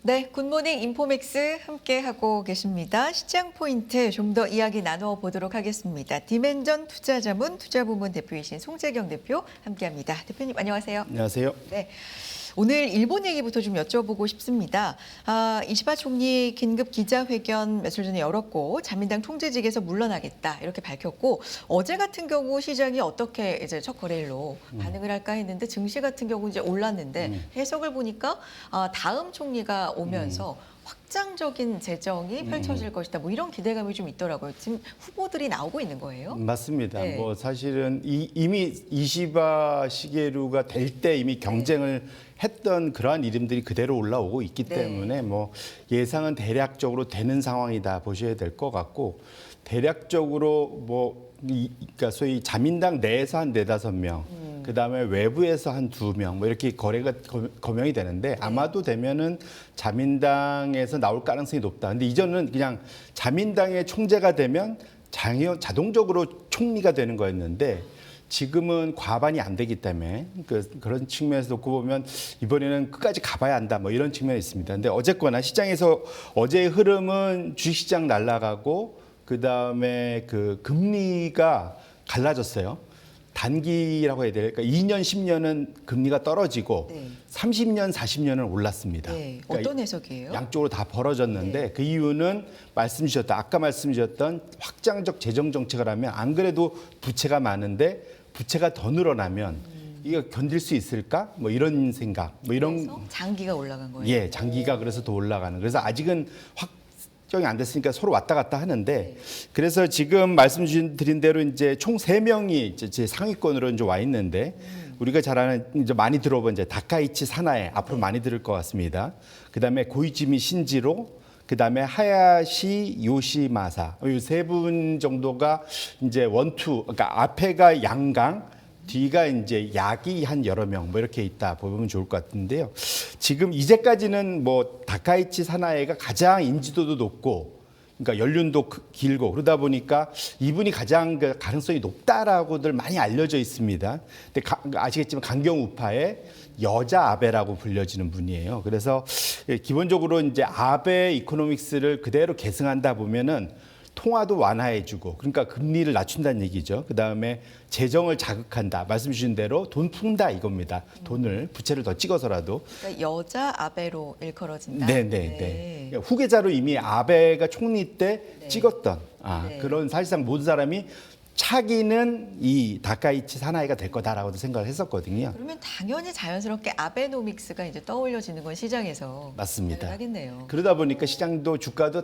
네, 굿모닝 인포맥스 함께하고 계십니다. 시장 포인트 좀 더 이야기 나눠보도록 하겠습니다. 디멘전 투자자문 투자부문 대표이신 송재경 대표 함께합니다. 대표님 안녕하세요. 안녕하세요. 네. 오늘 일본 얘기부터 좀 여쭤보고 싶습니다. 이시바 총리 긴급 기자회견 며칠 전에 열었고 자민당 총재직에서 물러나겠다 이렇게 밝혔고 어제 같은 경우 시장이 어떻게 이제 첫 거래일로 반응을 할까 했는데 증시 같은 경우 이제 올랐는데 해석을 보니까 다음 총리가 오면서 확장적인 재정이 펼쳐질 것이다. 뭐 이런 기대감이 좀 있더라고요. 지금 후보들이 나오고 있는 거예요. 맞습니다. 네. 뭐 사실은 이미 이시바 시게루가 될 때 이미 경쟁을 했던 그러한 이름들이 그대로 올라오고 있기 네. 때문에 뭐 예상은 대략적으로 되는 상황이다 보셔야 될 것 같고 대략적으로 뭐 그러니까 소위 자민당 내에서 한 4-5명 그다음에 외부에서 한 2명 뭐 이렇게 거래가 거명이 되는데 아마도 되면은 자민당에서 나올 가능성이 높다. 근데 이전은 그냥 자민당의 총재가 되면 자동적으로 총리가 되는 거였는데 지금은 과반이 안 되기 때문에 그런 측면에서 놓고 보면 이번에는 끝까지 가봐야 한다 뭐 이런 측면이 있습니다. 근데 어쨌거나 시장에서 어제의 흐름은 주식시장 날아가고 그다음에 그 금리가 갈라졌어요. 단기라고 해야 될까? 2년, 10년은 금리가 떨어지고 네. 30년, 40년은 올랐습니다. 네. 그러니까 어떤 해석이에요? 양쪽으로 다 벌어졌는데 네. 그 이유는 아까 말씀 주셨던 확장적 재정 정책을 하면 안 그래도 부채가 많은데 부채가 더 늘어나면 이거 견딜 수 있을까? 뭐 이런 생각, 뭐 이런 그래서 장기가 올라간 거예요. 예, 장기가 그래서 더 올라가는. 그래서 아직은 확정이 안 됐으니까 서로 왔다 갔다 하는데 그래서 지금 말씀드린 대로 이제 총 3명이 이제 제 상위권으로 이제 와 있는데 우리가 잘 아는 이제 많이 들어본 이제 다카이치 사나에 앞으로 많이 들을 것 같습니다. 그다음에 고이즈미 신지로 그다음에 하야시 요시마사 이 3분 정도가 이제 원투 그러니까 앞에가 양강 뒤가 이제 약이 한 여러 명 뭐 이렇게 있다 보면 좋을 것 같은데요. 지금 이제까지는 뭐 다카이치 사나에가 가장 인지도도 높고 그러니까 연륜도 길고 그러다 보니까 이분이 가장 그 가능성이 높다라고들 많이 알려져 있습니다. 근데 아시겠지만 강경 우파의 여자 아베라고 불려지는 분이에요. 그래서 기본적으로 이제 아베 이코노믹스를 그대로 계승한다 보면은 통화도 완화해주고 그러니까 금리를 낮춘다는 얘기죠. 그다음에 재정을 자극한다. 말씀 주신 대로 돈 푼다 이겁니다. 돈을 부채를 더 찍어서라도. 그러니까 여자 아베로 일컬어진다. 네. 후계자로 이미 아베가 총리 때 네. 찍었던 네. 그런 사실상 모든 사람이 차기는 이 다카이치 사나이가 될 거다라고도 생각을 했었거든요. 그러면 당연히 자연스럽게 아베노믹스가 이제 떠올려지는 건 시장에서 맞습니다. 하겠네요. 그러다 보니까 시장도 주가도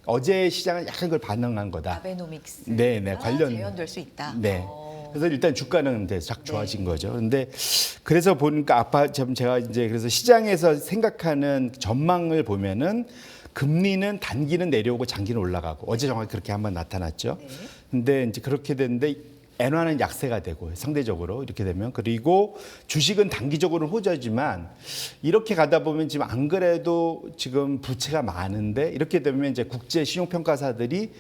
어제 시장은 약간 그걸 반응한 거다. 아베노믹스. 네, 관련 재현될 수 있다. 네. 그래서 일단 주가는 이제 쫙 좋아진 네. 거죠. 근데 그래서 보니까 제가 이제 그래서 시장에서 생각하는 전망을 보면은 금리는 단기는 내려오고 장기는 올라가고 어제 정확히 그렇게 한번 나타났죠. 네. 근데 이제 그렇게 됐는데 엔화는 약세가 되고 상대적으로 이렇게 되면 그리고 주식은 단기적으로는 호재지만 이렇게 가다 보면 지금 안 그래도 지금 부채가 많은데 이렇게 되면 이제 국제 신용평가사들이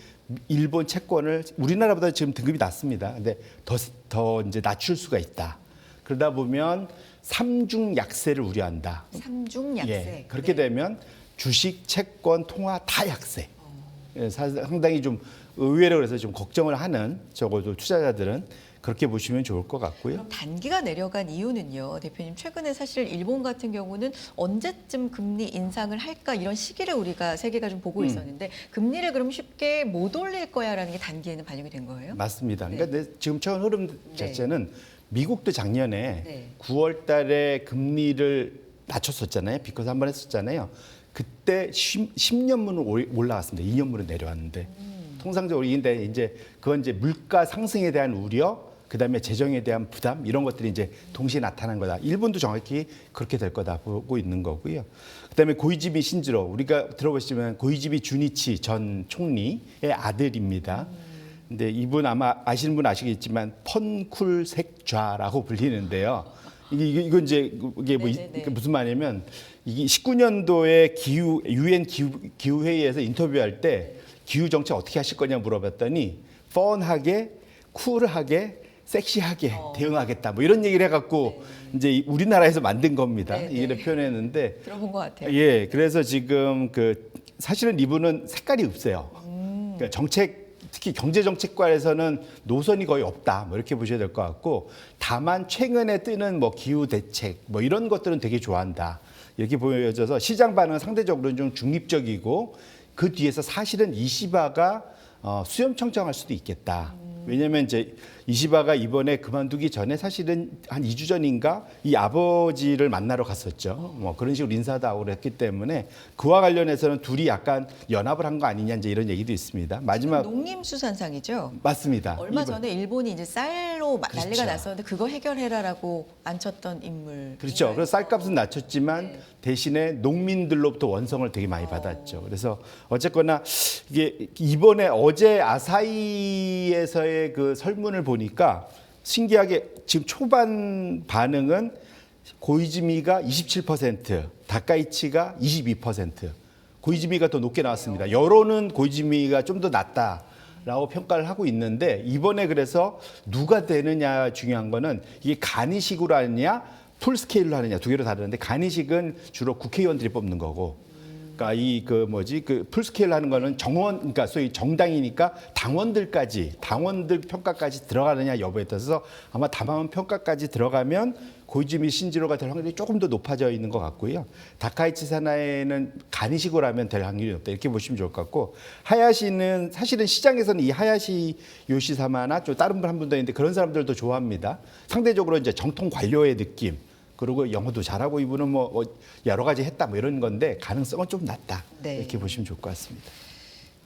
일본 채권을 우리나라보다 지금 등급이 낮습니다. 근데 더 이제 낮출 수가 있다. 그러다 보면 삼중 약세를 우려한다. 삼중 약세. 예, 그렇게 네. 되면 주식, 채권, 통화 다 약세. 예, 상당히 좀 의외로 그래서 좀 걱정을 하는 적어도 투자자들은 그렇게 보시면 좋을 것 같고요. 그럼 단기가 내려간 이유는요, 대표님. 최근에 사실 일본 같은 경우는 언제쯤 금리 인상을 할까 이런 시기를 우리가 세계가 좀 보고 있었는데 금리를 그럼 쉽게 못 올릴 거야라는 게 단기에는 반영이 된 거예요? 맞습니다. 그러니까 지금 최근 흐름 자체는 미국도 작년에 네. 9월 달에 금리를 낮췄었잖아요. 비커스 한번 했었잖아요. 그때 10년물은 올라갔습니다. 2년물은 내려왔는데. 통상적으로 이제 그건 이제 물가 상승에 대한 우려, 그다음에 재정에 대한 부담 이런 것들이 이제 동시에 나타난 거다. 일본도 정확히 그렇게 될 거다 보고 있는 거고요. 그다음에 고이즈미 신지로 우리가 들어보시면 고이즈미 주니치 전 총리의 아들입니다. 근데 이분 아마 아시는 분 아시겠지만 펀쿨색좌라고 불리는데요. 이건 이제 이게 뭐 무슨 말이냐면 이게 19년도에 유엔 기후 회의에서 인터뷰할 때 기후 정책 어떻게 하실 거냐 물어봤더니 펀하게 쿨하게 섹시하게 대응하겠다. 뭐 이런 얘기를 해갖고 이제 우리나라에서 만든 겁니다. 네, 네. 이를 표현했는데 들어본 것 같아요. 예, 그래서 지금 사실은 이분은 색깔이 없어요. 그러니까 정책, 특히 경제 정책관에서는 노선이 거의 없다. 뭐 이렇게 보셔야 될 것 같고, 다만 최근에 뜨는 뭐 기후 대책 뭐 이런 것들은 되게 좋아한다. 이렇게 보여져서 시장 반응은 상대적으로 좀 중립적이고, 그 뒤에서 사실은 이시바가 수염청청할 수도 있겠다. 왜냐하면 이제 이시바가 이번에 그만두기 전에 사실은 한 2주 전인가 이 아버지를 만나러 갔었죠. 뭐 그런 식으로 인사도 하고 그랬기 때문에 그와 관련해서는 둘이 약간 연합을 한 거 아니냐 이제 이런 얘기도 있습니다. 마지막 농림수산상이죠. 맞습니다. 얼마 전에 일본이 이제 쌀로 난리가 그렇죠. 났었는데 그거 해결해라라고 앉혔던 인물. 그렇죠. 그래서 쌀값은 낮췄지만 네. 대신에 농민들로부터 원성을 되게 많이 받았죠. 그래서 어쨌거나 이게 이번에 어제 아사히에서의 그 설문을 보니까 신기하게 지금 초반 반응은 고이즈미가 27%, 다카이치가 22%. 고이즈미가 더 높게 나왔습니다. 여론은 고이즈미가 좀 더 낫다라고 평가를 하고 있는데, 이번에 그래서 누가 되느냐 중요한 거는 이게 간이식으로 하느냐 풀스케일로 하느냐 두 개로 다르는데, 간이식은 주로 국회의원들이 뽑는 거고, 그러니까 그 풀스케일 하는 거는 정원, 그러니까 소위 정당이니까 당원들 평가까지 들어가느냐 여부에 따라서 아마 당원 평가까지 들어가면 고이즈미 신지로가 될 확률이 조금 더 높아져 있는 것 같고요. 다카이치 사나이는 간이식으로 하면 될 확률이 높다 이렇게 보시면 좋을 것 같고, 하야시는 사실은 시장에서는 이 하야시 요시사마나 좀 다른 분 한 분 더 있는데 그런 사람들도 좋아합니다. 상대적으로 이제 정통 관료의 느낌. 그리고 영어도 잘하고 이분은 뭐 여러 가지 했다 뭐 이런 건데 가능성은 좀 낮다. 네. 이렇게 보시면 좋을 것 같습니다.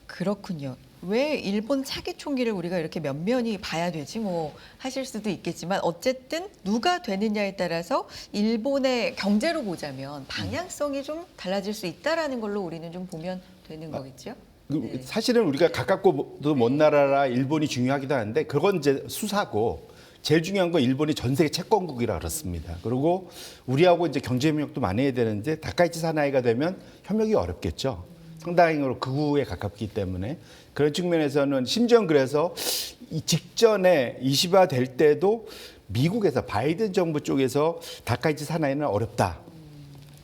그렇군요. 왜 일본 차기 총리를 우리가 이렇게 면면히 봐야 되지 뭐 하실 수도 있겠지만, 어쨌든 누가 되느냐에 따라서 일본의 경제로 보자면 방향성이 좀 달라질 수 있다라는 걸로 우리는 좀 보면 되는 거겠죠. 네. 사실은 우리가 가깝고도 먼 나라라 일본이 중요하기도 하는데 그건 이제 수사고, 제일 중요한 건 일본이 전 세계 채권국이라 그렇습니다. 그리고 우리하고 이제 경제 협력도 많이 해야 되는데 다카이치 사나이가 되면 협력이 어렵겠죠. 상당히로 극우에 가깝기 때문에 그런 측면에서는 심지어 그래서 이 직전에 이시바 될 때도 미국에서 바이든 정부 쪽에서 다카이치 사나이는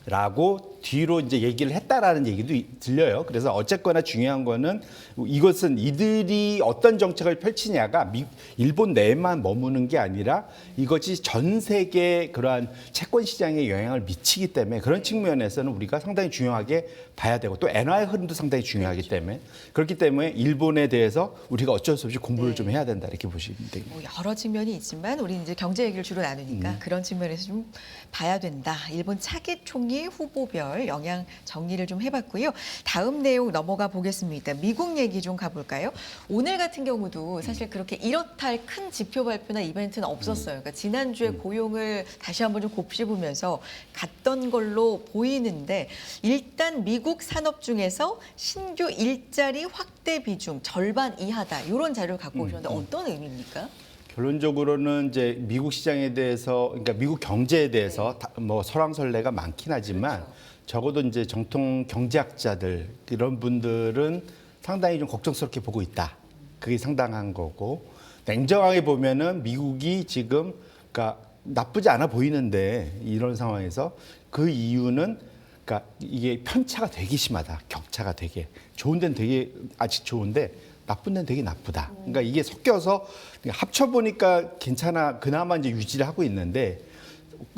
어렵다라고 뒤로 이제 얘기를 했다라는 얘기도 들려요. 그래서 어쨌거나 중요한 거는 이것은 이들이 어떤 정책을 펼치냐가 일본 내에만 머무는 게 아니라 이것이 전 세계 그러한 채권 시장에 영향을 미치기 때문에 그런 측면에서는 우리가 상당히 중요하게 봐야 되고, 또 엔화의 흐름도 상당히 중요하기 때문에 그렇기 때문에 일본에 대해서 우리가 어쩔 수 없이 공부를 좀 해야 된다 이렇게 보시면 됩니다. 뭐 여러 측면이 있지만 우리 이제 경제 얘기를 주로 나누니까 그런 측면에서 좀 봐야 된다. 일본 차기 총리 후보별 영향 정리를 좀 해봤고요. 다음 내용 넘어가 보겠습니다. 미국 얘기 좀 가볼까요? 오늘 같은 경우도 사실 그렇게 이렇다 할 큰 지표 발표나 이벤트는 없었어요. 그러니까 지난주에 고용을 다시 한번 좀 곱씹으면서 갔던 걸로 보이는데, 일단 미국 산업 중에서 신규 일자리 확대 비중 절반 이하다. 이런 자료를 갖고 오셨는데 어떤 의미입니까? 결론적으로는 이제 미국 시장에 대해서, 그러니까 미국 경제에 대해서 뭐 설왕설래가 많긴 하지만 적어도 이제 정통 경제학자들 이런 분들은 상당히 좀 걱정스럽게 보고 있다. 그게 상당한 거고, 냉정하게 보면은 미국이 지금 그러니까 나쁘지 않아 보이는데 이런 상황에서 그 이유는 그러니까 이게 편차가 되게 심하다. 격차가 되게 좋은 데는 되게 아직 좋은데 나쁜 데는 되게 나쁘다. 그러니까 이게 섞여서 합쳐 보니까 괜찮아. 그나마 이제 유지를 하고 있는데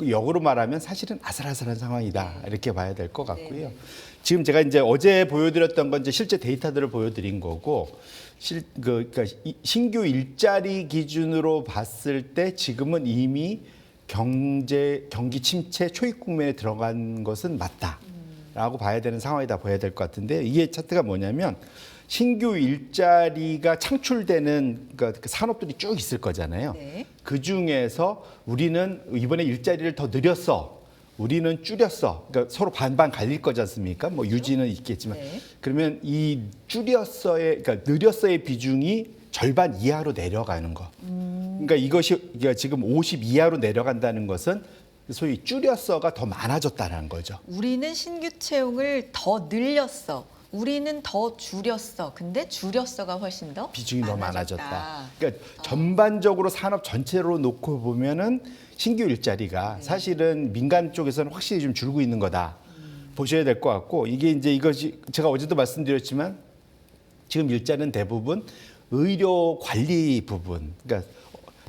역으로 말하면 사실은 아슬아슬한 상황이다. 이렇게 봐야 될 것 같고요. 지금 제가 이제 어제 보여드렸던 건 이제 실제 데이터들을 보여드린 거고, 그러니까 신규 일자리 기준으로 봤을 때 지금은 이미 경기 침체 초입 국면에 들어간 것은 맞다라고 봐야 되는 상황이다 봐야 될 것 같은데, 이게 차트가 뭐냐면 신규 일자리가 창출되는 그러니까 그 산업들이 쭉 있을 거잖아요. 네. 그 중에서 우리는 이번에 일자리를 더 늘렸어. 우리는 줄였어. 그러니까 서로 반반 갈릴 거지 않습니까? 뭐 유지는 있겠지만. 네. 그러면 이 줄였어의, 그러니까 늘렸어의 비중이 절반 이하로 내려가는 거. 그러니까 그러니까 지금 50 이하로 내려간다는 것은 소위 줄였어가 더 많아졌다는 거죠. 우리는 신규 채용을 더 늘렸어. 우리는 더 줄였어. 근데 줄였어가 훨씬 더 비중이 너무 많아졌다. 많아졌다. 그러니까 전반적으로 산업 전체로 놓고 보면은 신규 일자리가 사실은 민간 쪽에서는 확실히 좀 줄고 있는 거다. 보셔야 될 것 같고 이게 이제 이것이 제가 어제도 말씀드렸지만 지금 일자리는 대부분 의료 관리 부분, 그러니까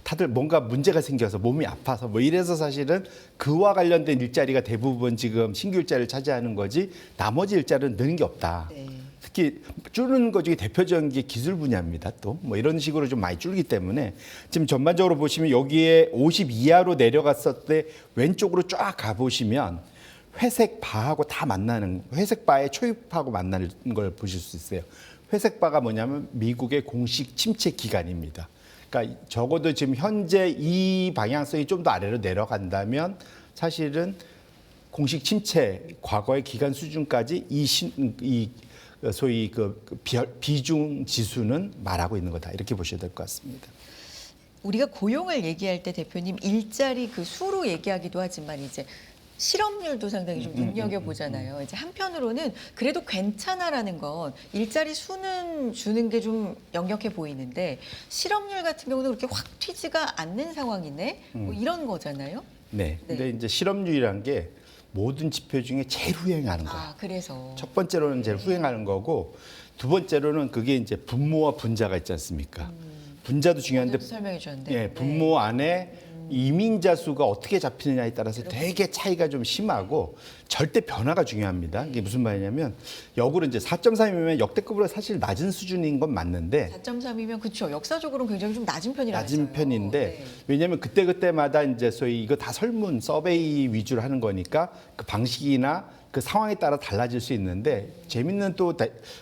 다들 뭔가 문제가 생겨서 몸이 아파서 뭐 이래서 사실은 그와 관련된 일자리가 대부분 지금 신규 일자리를 차지하는 거지 나머지 일자리는 느는 게 없다. 네. 특히 줄는 것 중에 대표적인 게 기술 분야입니다. 또 뭐 이런 식으로 좀 많이 줄기 때문에 지금 전반적으로 보시면 여기에 50 이하로 내려갔을 때 왼쪽으로 쫙 가보시면 회색 바하고 다 만나는 회색 바에 초입하고 만나는 걸 보실 수 있어요. 회색 바가 뭐냐면 미국의 공식 침체 기간입니다. 그러니까 적어도 지금 현재 이 방향성이 좀 더 아래로 내려간다면 사실은 공식 침체 과거의 기간 수준까지 이 소위 그 비중 지수는 말하고 있는 거다 이렇게 보셔야 될 것 같습니다. 우리가 고용을 얘기할 때 대표님 일자리 그 수로 얘기하기도 하지만 이제 실업률도 상당히 좀 눈여겨보잖아요. 이제 한편으로는 그래도 괜찮아라는 건 일자리 수는 주는 게 좀 역력해 보이는데 실업률 같은 경우는 그렇게 확 튀지가 않는 상황이네. 뭐 이런 거잖아요. 네. 근데 이제 실업률이란 게 모든 지표 중에 제일 후행하는 거예요. 아, 그래서. 첫 번째로는 제일 후행하는 거고 두 번째로는 그게 이제 분모와 분자가 있지 않습니까? 분자도 중요한데 어제도 설명해 주셨는데. 예, 분모 안에 이민자 수가 어떻게 잡히느냐에 따라서 되게 차이가 좀 심하고 절대 변화가 중요합니다. 이게 무슨 말이냐면 역으로 이제 4.3이면 역대급으로 사실 낮은 수준인 건 맞는데 4.3이면 그렇죠. 역사적으로는 굉장히 좀 낮은 편이라고 낮은 했어요. 편인데 네. 왜냐하면 그때그때마다 이제 소위 이거 다 설문 서베이 위주로 하는 거니까 그 방식이나 그 상황에 따라 달라질 수 있는데 재밌는 또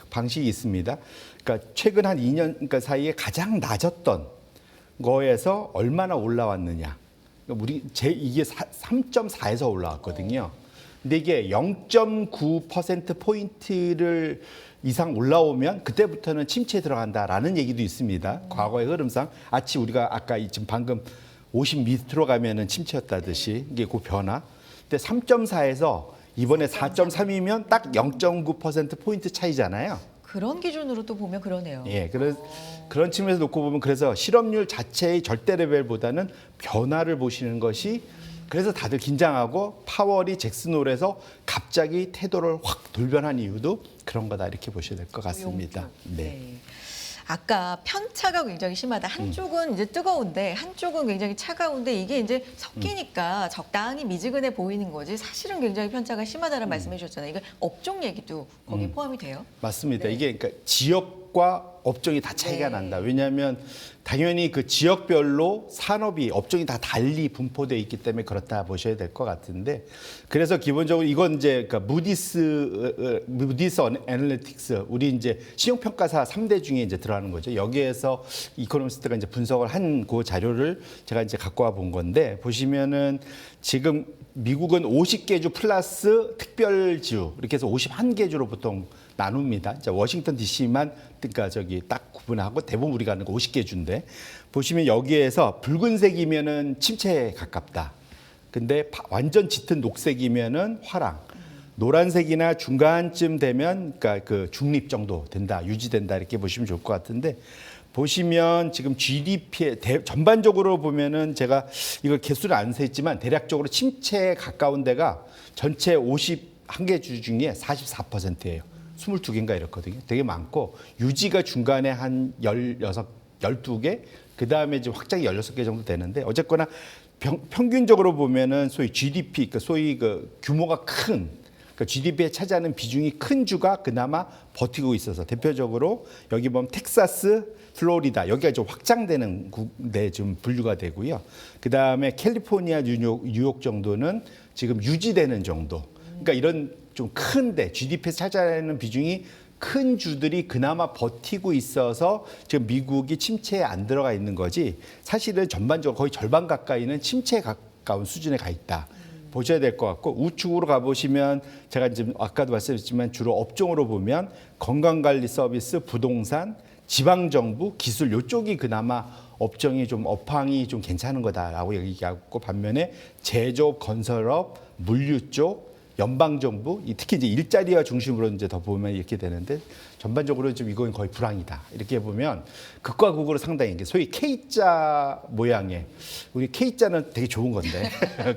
방식이 있습니다. 그러니까 최근 한 2년 그러니까 사이에 가장 낮았던 거에서 얼마나 올라왔느냐. 그러니까 이게 3.4에서 올라왔거든요. 근데 이게 0.9% 포인트를 이상 올라오면 그때부터는 침체에 들어간다라는 얘기도 있습니다. 과거의 흐름상 우리가 아까 지금 방금 50 밑으로 가면은 침체였다듯이 이게 그 변화. 근데 3.4에서 이번에 4.3이면 딱 0.9% 포인트 차이잖아요. 그런 기준으로 또 보면 그러네요. 예, 그런 측면에서 놓고 보면 그래서 실업률 자체의 절대 레벨보다는 변화를 보시는 것이 그래서 다들 긴장하고 파월이 잭슨홀에서 갑자기 태도를 확 돌변한 이유도 그런 거다 이렇게 보셔야 될 것 같습니다. 네. 아까 편차가 굉장히 심하다. 한쪽은 이제 뜨거운데 한쪽은 굉장히 차가운데 이게 이제 섞이니까 적당히 미지근해 보이는 거지. 사실은 굉장히 편차가 심하다는 말씀해 주셨잖아요. 이거 업종 얘기도 거기에 포함이 돼요? 맞습니다. 네. 이게 그러니까 지역과 업종이 다 차이가 난다. 왜냐하면 당연히 그 지역별로 산업이 업종이 다 달리 분포되어 있기 때문에 그렇다 보셔야 될 것 같은데 그래서 기본적으로 이건 이제 그러니까 무디스 애널리틱스 우리 이제 신용평가사 3대 중에 이제 들어가는 거죠. 여기에서 이코노미스트가 이제 분석을 한 그 자료를 제가 이제 갖고 와 본 건데 보시면은 지금 미국은 50개 주 플러스 특별주 이렇게 해서 51개 주로 보통 나눕니다. 워싱턴 DC만 그러니까 저기 딱 구분하고 대부분 우리가 하는 거 50개 주인데 보시면 여기에서 붉은색이면은 침체에 가깝다. 근데 완전 짙은 녹색이면은 화랑. 노란색이나 중간쯤 되면 그러니까 그 중립 정도 된다, 유지된다 이렇게 보시면 좋을 것 같은데 보시면 지금 GDP에 전반적으로 보면은 제가 이걸 개수를 안 세했지만 대략적으로 침체에 가까운 데가 전체 51개 주 중에 44%예요. 22개인가 이렇거든요. 되게 많고 유지가 중간에 한 12개, 그다음에 지금 확장이 16개 정도 되는데 어쨌거나 평균적으로 보면은 소위 GDP, 그러니까 소위 그 규모가 큰 그러니까 GDP에 차지하는 비중이 큰 주가 그나마 버티고 있어서 대표적으로 여기 보면 텍사스, 플로리다 여기가 좀 확장되는 데 좀 분류가 되고요. 그다음에 캘리포니아, 뉴욕 정도는 지금 유지되는 정도. 그러니까 이런 좀 큰데 GDP에서 차지하는 비중이 큰 주들이 그나마 버티고 있어서 지금 미국이 침체에 안 들어가 있는 거지 사실은 전반적으로 거의 절반 가까이는 침체에 가까운 수준에 가 있다. 보셔야 될 것 같고 우측으로 가보시면 제가 지금 아까도 말씀드렸지만 주로 업종으로 보면 건강관리 서비스, 부동산, 지방정부, 기술 이쪽이 그나마 업종이 좀 업황이 좀 괜찮은 거다라고 얘기하고 반면에 제조업, 건설업, 물류 쪽 연방 정부, 특히 이제 일자리와 중심으로 이제 더 보면 이렇게 되는데 전반적으로 좀 이건 거의 불황이다. 이렇게 보면 극과 극으로 상당히 이게 소위 K자 모양의 우리 K자는 되게 좋은 건데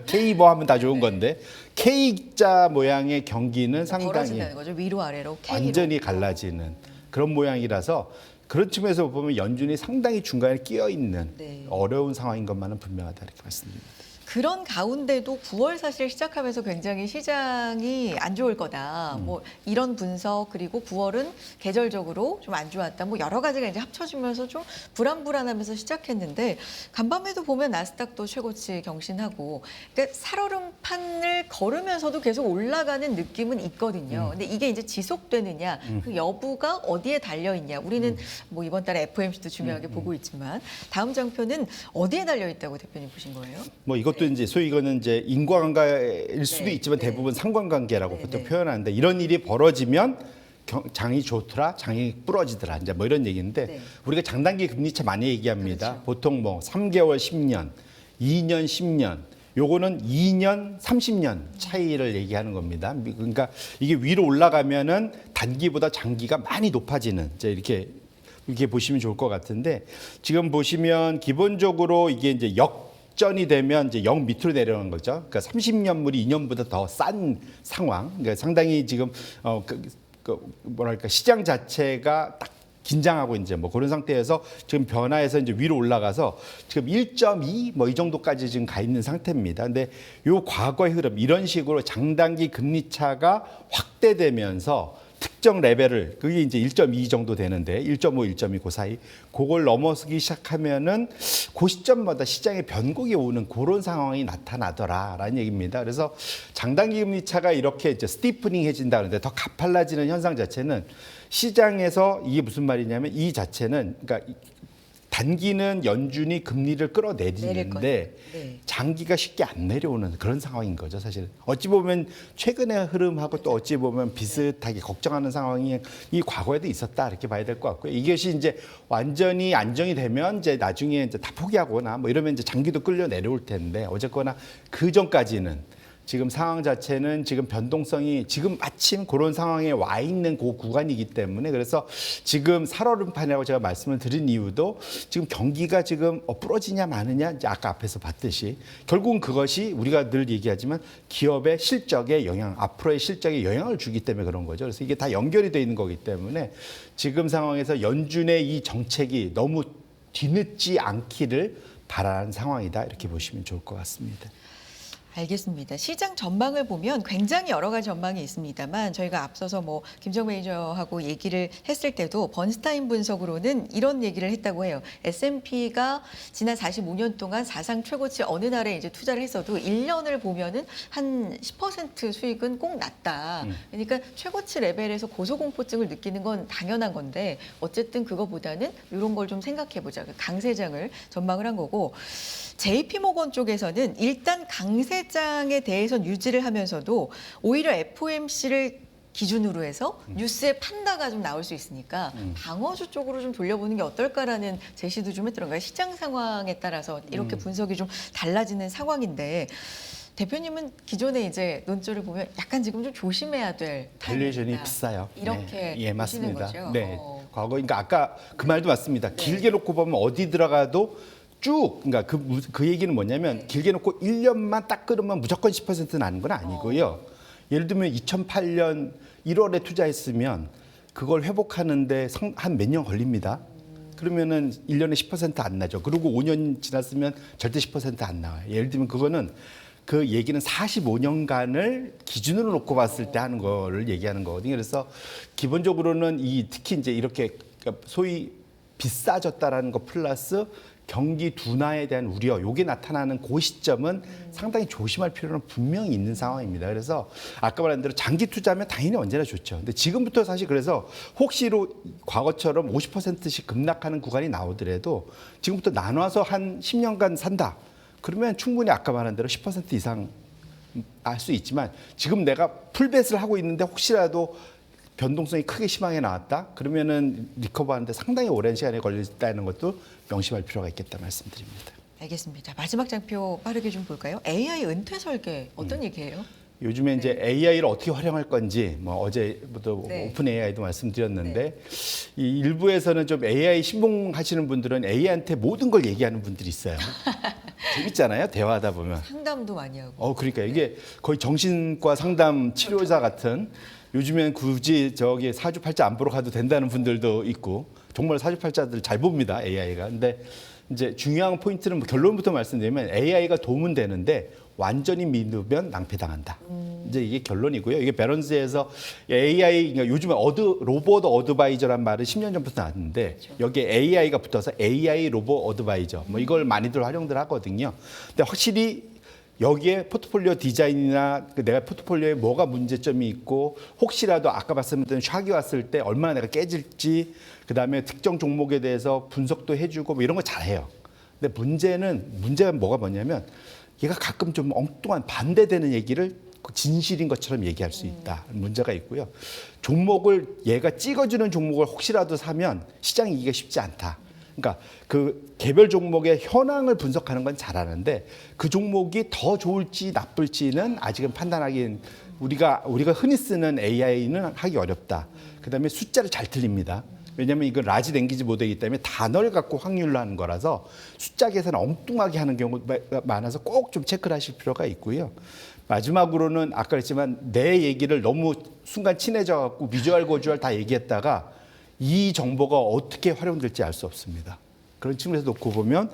K 뭐 하면 다 좋은 건데 K자 모양의 경기는 상당히 벌어진다는 거죠. 위로 아래로 K로. 완전히 갈라지는 그런 모양이라서 그런 측면에서 보면 연준이 상당히 중간에 끼어 있는 네. 어려운 상황인 것만은 분명하다 이렇게 말씀드립니다. 그런 가운데도 9월 사실 시작하면서 굉장히 시장이 안 좋을 거다. 뭐 이런 분석 그리고 9월은 계절적으로 좀 안 좋았다. 뭐 여러 가지가 이제 합쳐지면서 좀 불안불안하면서 시작했는데 간밤에도 보면 나스닥도 최고치 경신하고 그러니까 살얼음판을 걸으면서도 계속 올라가는 느낌은 있거든요. 근데 이게 이제 지속되느냐 그 여부가 어디에 달려 있냐. 우리는 뭐 이번 달에 FOMC도 중요하게 보고 있지만 다음 장표는 어디에 달려 있다고 대표님 보신 거예요? 뭐 이것도 이제 소위 이거는 이제 인과관계일 수도 네, 있지만 네. 대부분 상관관계라고 네, 보통 네. 표현하는데 이런 일이 벌어지면 장이 좋더라, 장이 부러지더라, 이제 뭐 이런 얘기인데 네. 우리가 장단기 금리차 많이 얘기합니다. 그렇죠. 보통 뭐 3개월 10년, 2년 10년, 요거는 2년 30년 차이를 얘기하는 겁니다. 그러니까 이게 위로 올라가면은 단기보다 장기가 많이 높아지는 이제 이렇게 보시면 좋을 것 같은데 지금 보시면 기본적으로 이게 이제 역전이 되면 이제 0 밑으로 내려오는 거죠. 그러니까 30년물이 2년보다 더 싼 상황. 그러니까 상당히 지금 뭐랄까 시장 자체가 딱 긴장하고 이제 뭐 그런 상태에서 지금 변화해서 이제 위로 올라가서 지금 1.2 뭐 이 정도까지 지금 가 있는 상태입니다. 근데 요 과거의 흐름 이런 식으로 장단기 금리 차가 확대되면서 특정 레벨을 그게 이제 1.2 정도 되는데 1.5, 1.2 그 사이 그걸 넘어서기 시작하면은 그 시점마다 시장의 변곡이 오는 그런 상황이 나타나더라라는 얘기입니다. 그래서 장단기 금리 차가 이렇게 이제 스티프닝해진다 그러는데 더 가팔라지는 현상 자체는 시장에서 이게 무슨 말이냐면 이 자체는 그러니까 단기는 연준이 금리를 끌어내리는데 네. 장기가 쉽게 안 내려오는 그런 상황인 거죠, 사실. 어찌 보면 최근의 흐름하고 또 어찌 보면 비슷하게 걱정하는 상황이 이 과거에도 있었다 이렇게 봐야 될 것 같고요. 이것이 이제 완전히 안정이 되면 이제 나중에 이제 다 포기하거나 뭐 이러면 이제 장기도 끌려 내려올 텐데 어쨌거나 그 전까지는 지금 상황 자체는 지금 변동성이 지금 마침 그런 상황에 와 있는 그 구간이기 때문에 그래서 지금 살얼음판이라고 제가 말씀을 드린 이유도 지금 경기가 지금 부러지냐 마느냐 이제 아까 앞에서 봤듯이 결국은 그것이 우리가 늘 얘기하지만 기업의 실적에 영향, 앞으로의 실적에 영향을 주기 때문에 그런 거죠. 그래서 이게 다 연결이 돼 있는 거기 때문에 지금 상황에서 연준의 이 정책이 너무 뒤늦지 않기를 바라는 상황이다 이렇게 보시면 좋을 것 같습니다. 알겠습니다. 시장 전망을 보면 굉장히 여러 가지 전망이 있습니다만 저희가 앞서서 뭐 김정 매니저하고 얘기를 했을 때도 번스타인 분석으로는 이런 얘기를 했다고 해요. S&P가 지난 45년 동안 사상 최고치 어느 날에 이제 투자를 했어도 1년을 보면은 한 10% 수익은 꼭 났다. 그러니까 최고치 레벨에서 고소공포증을 느끼는 건 당연한 건데 어쨌든 그거보다는 이런 걸 좀 생각해 보자. 강세장을 전망을 한 거고 JP모건 쪽에서는 일단 강세장에 대해서는 유지를 하면서도 오히려 FOMC를 기준으로 해서 뉴스의 판다가 좀 나올 수 있으니까 방어주 쪽으로 좀 돌려보는 게 어떨까라는 제시도 좀 했더라고요. 시장 상황에 따라서 이렇게 분석이 좀 달라지는 상황인데 대표님은 기존에 이제 논조를 보면 약간 지금 좀 조심해야 될 밸류에이션이 타이밍이다. 비싸요. 이렇게 네. 예, 보시는 맞습니다. 거죠. 네. 과거 그러니까 아까 그 말도 맞습니다. 길게 놓고 보면 어디 들어가도 쭉 그러니까 그 얘기는 뭐냐면 길게 놓고 1년만 딱 끌으면 무조건 10% 나는 건 아니고요. 예를 들면 2008년 1월에 투자했으면 그걸 회복하는데 한 몇 년 걸립니다. 그러면은 1년에 10% 안 나죠. 그리고 5년 지났으면 절대 10%안 나와요. 예를 들면 그거는 그 얘기는 45년간을 기준으로 놓고 봤을 때 하는 거를 얘기하는 거거든요. 그래서 기본적으로는 특히 이제 이렇게 소위 비싸졌다라는 거 플러스 경기 둔화에 대한 우려, 요게 나타나는 그 시점은 상당히 조심할 필요는 분명히 있는 상황입니다. 그래서 아까 말한 대로 장기 투자하면 당연히 언제나 좋죠. 근데 지금부터 사실 그래서 혹시로 과거처럼 50%씩 급락하는 구간이 나오더라도 지금부터 나눠서 한 10년간 산다. 그러면 충분히 아까 말한 대로 10% 이상 할 수 있지만 지금 내가 풀벳을 하고 있는데 혹시라도 변동성이 크게 심하게 나왔다? 그러면은 리커버하는데 상당히 오랜 시간이 걸린다는 것도 명심할 필요가 있겠다 말씀드립니다. 알겠습니다. 마지막 장표 빠르게 좀 볼까요? AI 은퇴 설계 어떤 얘기예요? 요즘에 이제 AI를 어떻게 활용할 건지 뭐 어제부터 네. 오픈 AI도 말씀드렸는데 이 일부에서는 좀 AI 신봉하시는 분들은 AI한테 모든 걸 얘기하는 분들이 있어요. 재밌잖아요. 대화하다 보면. 상담도 많이 하고. 그러니까 이게 거의 정신과 상담 치료자 같은 요즘엔 굳이 저기 사주팔자 안 보러 가도 된다는 분들도 있고 정말 사주팔자들 잘 봅니다. AI가. 근데 이제 중요한 포인트는 뭐 결론부터 말씀드리면 AI가 도움은 되는데 완전히 믿으면 낭패당한다. 이제 이게 결론이고요. 이게 배런스에서 AI, 그러니까 요즘에 로봇 어드바이저란 말은 10년 전부터 나왔는데 여기에 AI가 붙어서 AI 로봇 어드바이저 뭐 이걸 많이들 활용들 하거든요. 근데 확실히 여기에 포트폴리오 디자인이나 내가 포트폴리오에 뭐가 문제점이 있고 혹시라도 아까 말씀드린 샥이 왔을 때 얼마나 내가 깨질지 그다음에 특정 종목에 대해서 분석도 해주고 뭐 이런 거 잘해요. 근데 문제가 뭐냐면 얘가 가끔 좀 엉뚱한 반대되는 얘기를 진실인 것처럼 얘기할 수 있다. 문제가 있고요. 종목을 얘가 찍어주는 종목을 혹시라도 사면 시장 이기가 쉽지 않다. 그러니까 그 개별 종목의 현황을 분석하는 건 잘하는데 그 종목이 더 좋을지 나쁠지는 아직은 판단하기는 우리가 흔히 쓰는 AI는 하기 어렵다. 그다음에 숫자를 잘 틀립니다. 왜냐하면 이건 라지 랭귀지 모델이기 때문에 단어를 갖고 확률로 하는 거라서 숫자 계산을 엉뚱하게 하는 경우가 많아서 꼭 좀 체크를 하실 필요가 있고요. 마지막으로는 아까 그랬지만 내 얘기를 너무 순간 친해져 갖고 비주얼 고주얼 다 얘기했다가 이 정보가 어떻게 활용될지 알 수 없습니다. 그런 측면에서 놓고 보면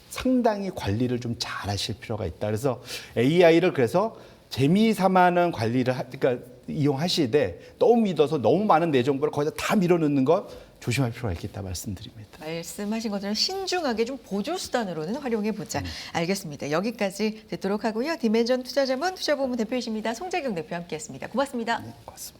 상당히 관리를 좀 잘 하실 필요가 있다. 그래서 AI를 그래서 재미삼아는 관리를 그러니까 이용하시되 너무 믿어서 너무 많은 내 정보를 거기다 다 밀어넣는 거 조심할 필요가 있겠다 말씀드립니다. 말씀하신 것처럼 신중하게 좀 보조 수단으로는 활용해 보자. 알겠습니다. 여기까지 듣도록 하고요. 디멘전 투자자문 투자본부 대표이십니다. 송재경 대표 함께했습니다. 고맙습니다. 네, 고맙습니다.